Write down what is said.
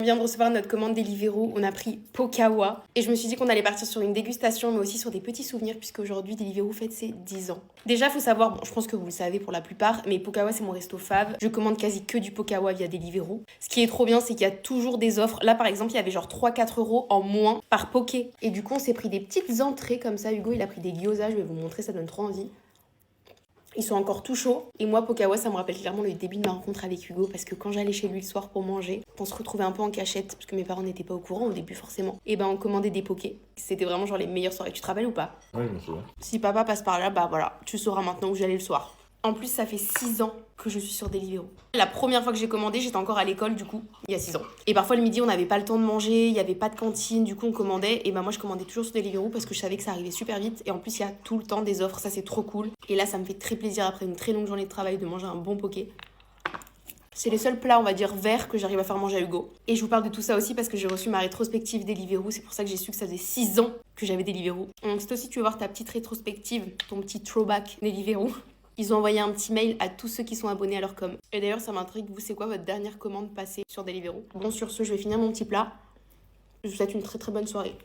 On vient de recevoir notre commande Deliveroo, on a pris Pokawa et je me suis dit qu'on allait partir sur une dégustation mais aussi sur des petits souvenirs puisque aujourd'hui Deliveroo fête ses 10 ans. Déjà faut savoir, je pense que vous le savez pour la plupart, mais Pokawa c'est mon resto fave. Je commande quasi que du Pokawa via Deliveroo. Ce qui est trop bien c'est qu'il y a toujours des offres. Là par exemple il y avait genre 3-4 euros en moins par poké. Et du coup on s'est pris des petites entrées comme ça. Hugo il a pris des gyoza, je vais vous montrer, ça donne trop envie. Ils sont encore tout chauds. Et moi, Pokawa, ça me rappelle clairement le début de ma rencontre avec Hugo. Parce que quand j'allais chez lui le soir pour manger, on se retrouvait un peu en cachette. Parce que mes parents n'étaient pas au courant au début, forcément. Et ben, on commandait des pokés. C'était vraiment genre les meilleures soirées. Tu te rappelles ou pas? Ouais, je me souviens. Si papa passe par là, bah voilà, tu sauras maintenant où j'allais le soir. En plus, ça fait 6 ans que je suis sur Deliveroo. La première fois que j'ai commandé, j'étais encore à l'école, du coup, il y a 6 ans. Et parfois, le midi, on n'avait pas le temps de manger, il n'y avait pas de cantine, du coup, on commandait. Et bah, moi, je commandais toujours sur Deliveroo parce que je savais que ça arrivait super vite. Et en plus, il y a tout le temps des offres, ça, c'est trop cool. Et là, ça me fait très plaisir, après une très longue journée de travail, de manger un bon poké. C'est les seuls plats, on va dire, verts que j'arrive à faire manger à Hugo. Et je vous parle de tout ça aussi parce que j'ai reçu ma rétrospective Deliveroo. C'est pour ça que j'ai su que ça faisait 6 ans que j'avais Deliveroo. Donc, si toi aussi tu veux voir ta petite rétrospective, ton petit throwback Deliveroo, ils ont envoyé un petit mail à tous ceux qui sont abonnés à leur com. Et d'ailleurs, ça m'intrigue, vous, c'est quoi votre dernière commande passée sur Deliveroo? Bon, sur ce, je vais finir mon petit plat. Je vous souhaite une très très bonne soirée.